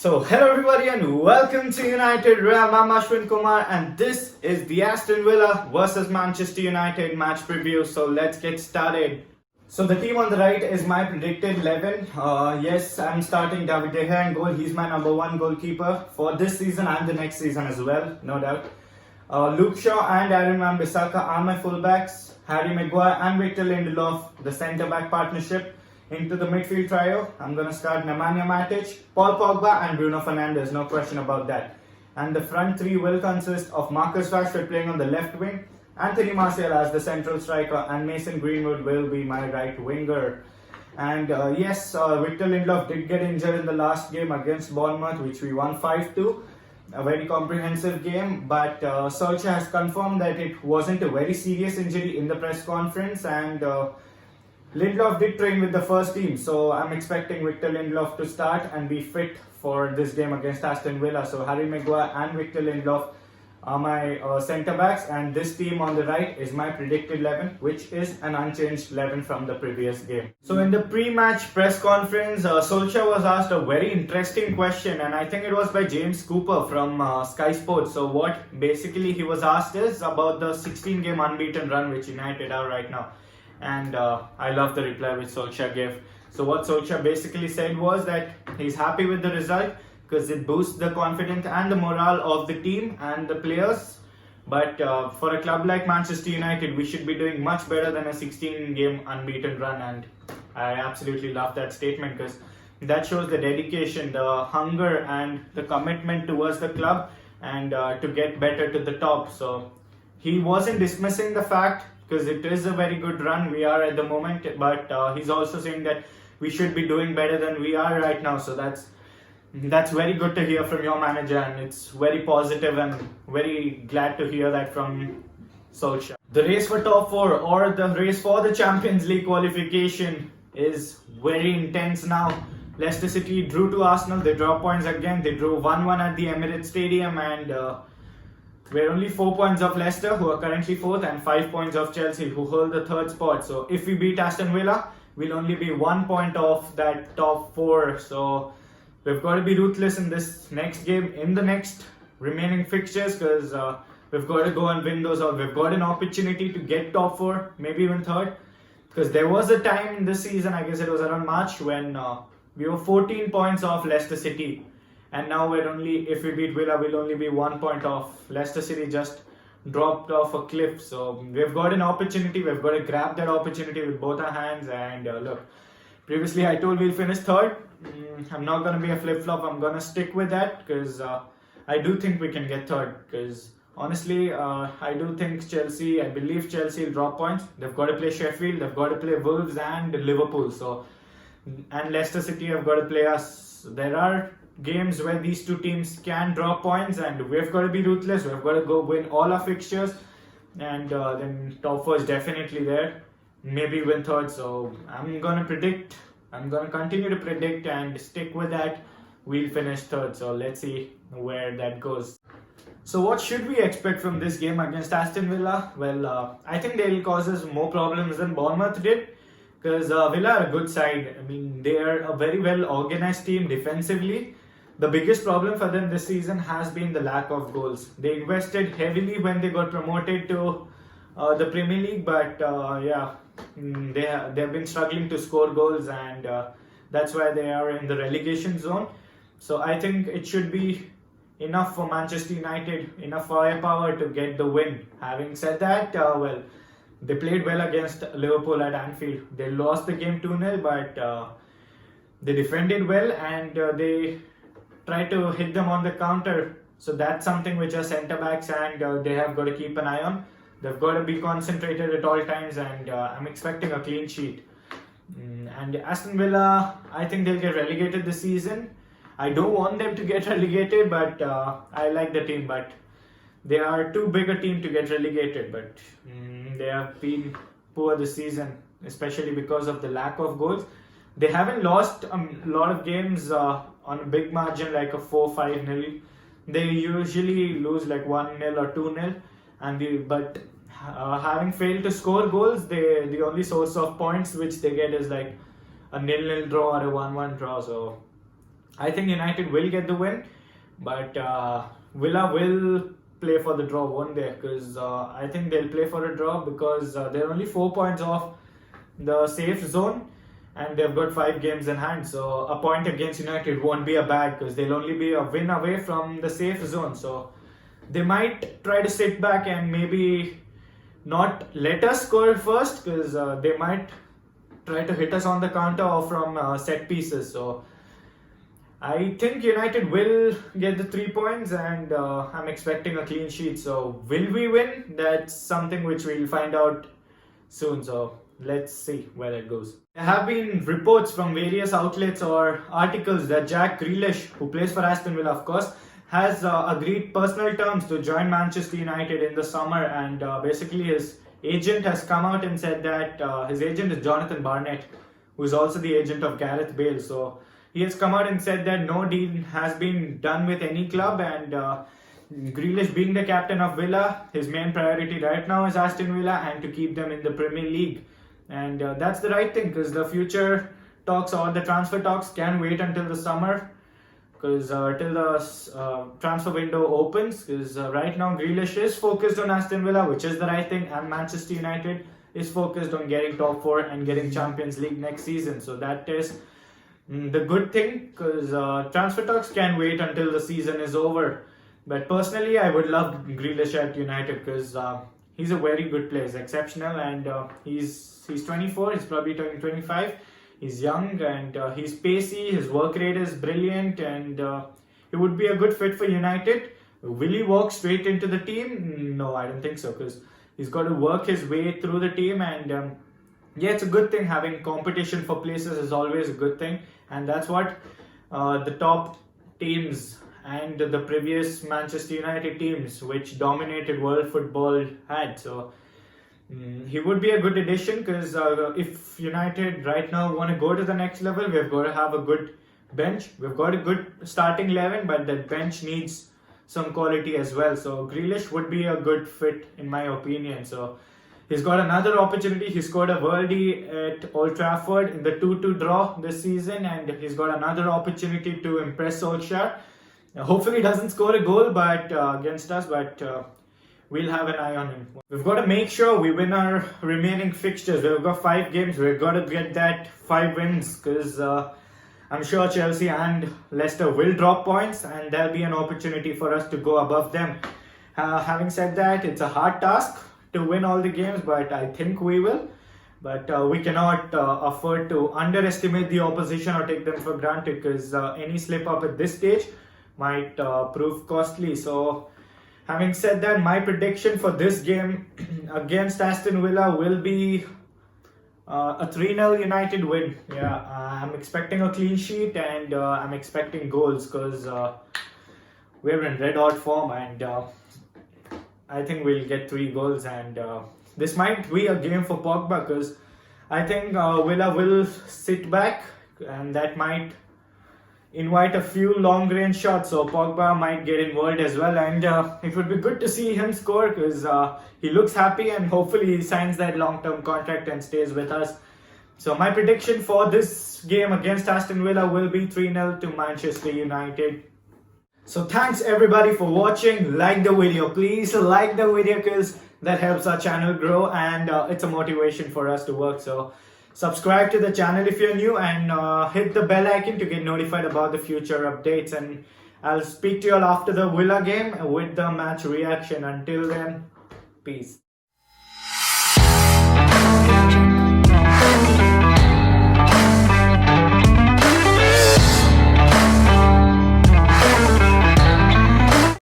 Hello everybody and welcome to United Real. I'm Ashwin Kumar and this is the Aston Villa versus Manchester United match preview. So let's get started. So the team on the right is my predicted 11. Yes, I'm starting David De Gea in goal. He's my number one goalkeeper for this season and the next season as well, no doubt. Luke Shaw and Aaron Wan-Bissaka are my fullbacks. Harry Maguire and Victor Lindelof, the centre-back partnership. Into the midfield trio, I'm going to start Nemanja Matic, Paul Pogba and Bruno Fernandes, no question about that. And the front three will consist of Marcus Rashford playing on the left wing, Anthony Martial as the central striker, and Mason Greenwood will be my right winger. And yes, Victor Lindelof did get injured in the last game against Bournemouth, which we won 5-2. A very comprehensive game, but Solskjaer has confirmed that it wasn't a very serious injury in the press conference, and Lindelof did train with the first team, so I'm expecting Victor Lindelof to start and be fit for this game against Aston Villa. So Harry Maguire and Victor Lindelof are my centre backs, and this team on the right is my predicted 11, which is an unchanged 11 from the previous game. So in the pre-match press conference, Solskjaer was asked a very interesting question, and I think it was by James Cooper from Sky Sports. So what basically he was asked is about the 16-game unbeaten run which United are right now. And I love the reply which Solskjaer gave. So what Solskjaer basically said was that he's happy with the result because it boosts the confidence and the morale of the team and the players. But for a club like Manchester United, we should be doing much better than a 16-game unbeaten run. And I absolutely love that statement because that shows the dedication, the hunger and the commitment towards the club and to get better to the top. So he wasn't dismissing the fact, because it is a very good run we are at the moment, but he's also saying that we should be doing better than we are right now. So that's very good to hear from your manager, and it's very positive and very glad to hear that from Solskjaer. The race for top four or the race for the Champions League qualification is very intense now. Leicester City drew to Arsenal, they draw points again, they drew 1-1 at the Emirates Stadium, and we're only 4 points of Leicester, who are currently 4th, and 5 points of Chelsea, who hold the 3rd spot. So if we beat Aston Villa, we'll only be 1 point off that top 4. So we've got to be ruthless in this next game, in the next remaining fixtures, because we've got to go and win those out. We've got an opportunity to get top 4, maybe even 3rd. Because there was a time in this season, I guess it was around March, when we were 14 points off Leicester City. And now we're only, if we beat Villa, we'll only be 1 point off. Leicester City just dropped off a cliff. So we've got an opportunity. We've got to grab that opportunity with both our hands. And look, previously I told we'll finish 3rd. I'm not going to be a flip-flop. I'm going to stick with that because I do think we can get 3rd. Because honestly, I do think Chelsea, I believe Chelsea will drop points. They've got to play Sheffield. They've got to play Wolves and Liverpool. So, and Leicester City have got to play us. There are games where these two teams can drop points, and we've got to be ruthless. We've got to go win all our fixtures, and then top 4 is definitely there. Maybe win 3rd. So I'm gonna continue to predict and stick with that. We'll finish 3rd. So let's see where that goes. So what should we expect from this game against Aston Villa? Well, I think they'll cause us more problems than Bournemouth did. Because Villa are a good side. I mean, they are a very well organized team defensively. The biggest problem for them this season has been the lack of goals. They invested heavily when they got promoted to the Premier League, but they've been struggling to score goals, and that's why they are in the relegation zone. So I think it should be enough for Manchester United, enough firepower to get the win. Having said that, they played well against Liverpool at Anfield. They lost the game 2-0, but they defended well and they tried to hit them on the counter. So that's something which our centre-backs and they have got to keep an eye on. They've got to be concentrated at all times, and I'm expecting a clean sheet. And Aston Villa, I think they'll get relegated this season. I don't want them to get relegated, but I like the team. But they are too big a team to get relegated, but they have been poor this season, especially because of the lack of goals. They haven't lost a lot of games on a big margin like a 4-5-0. They usually lose like 1-0 or 2-0, but having failed to score goals, the only source of points which they get is like a 0-0 draw or a 1-1 draw. So I think United will get the win, but Villa will play for the draw, won't they? Because I think they'll play for a draw because they're only 4 points off the safe zone and they've got 5 games in hand. So a point against United won't be a bad because they'll only be a win away from the safe zone. So they might try to sit back and maybe not let us score first because they might try to hit us on the counter or from set pieces. So I think United will get the 3 points and I'm expecting a clean sheet. So will we win? That's something which we'll find out soon. So let's see where it goes. There have been reports from various outlets or articles that Jack Grealish, who plays for Aston Villa of course, has agreed personal terms to join Manchester United in the summer, and basically his agent has come out and said that his agent is Jonathan Barnett, who is also the agent of Gareth Bale. So he has come out and said that no deal has been done with any club, and Grealish being the captain of Villa, his main priority right now is Aston Villa and to keep them in the Premier League. And that's the right thing because the future talks or the transfer talks can wait until the summer because till the transfer window opens, because right now Grealish is focused on Aston Villa, which is the right thing, and Manchester United is focused on getting top 4 and getting Champions League next season. So that is the good thing because transfer talks can wait until the season is over. But personally, I would love Grealish at United because he's a very good player. He's exceptional, and he's 24. He's probably turning 25. He's young and he's pacey. His work rate is brilliant, and he would be a good fit for United. Will he walk straight into the team? No, I don't think so because he's got to work his way through the team. And yeah, it's a good thing. Having competition for places is always a good thing, and that's what the top teams and the previous Manchester United teams which dominated world football had. So he would be a good addition because if United right now want to go to the next level, we've got to have a good bench. We've got a good starting 11, but that bench needs some quality as well. So Grealish would be a good fit in my opinion. So he's got another opportunity. He scored a worldie at Old Trafford in the 2-2 draw this season, and he's got another opportunity to impress Solskjaer. Hopefully he doesn't score a goal against us, but we'll have an eye on him. We've got to make sure we win our remaining fixtures. We've got 5 games. We've got to get that 5 wins because I'm sure Chelsea and Leicester will drop points, and there'll be an opportunity for us to go above them. Having said that, it's a hard task to win all the games, but I think we will. But we cannot afford to underestimate the opposition or take them for granted because any slip up at this stage might prove costly. So having said that, my prediction for this game against Aston Villa will be a 3-0 United win. Yeah, I'm expecting a clean sheet and I'm expecting goals because we're in red hot form, and I think we'll get 3 goals. And this might be a game for Pogba because I think Villa will sit back, and that might invite a few long range shots, so Pogba might get involved as well, and it would be good to see him score because he looks happy, and hopefully he signs that long term contract and stays with us. So my prediction for this game against Aston Villa will be 3-0 to Manchester United. So thanks everybody for watching. Like the video, please like the video because that helps our channel grow, and it's a motivation for us to work. So subscribe to the channel if you're new, and hit the bell icon to get notified about the future updates. And I'll speak to you all after the Villa game with the match reaction. Until then, peace.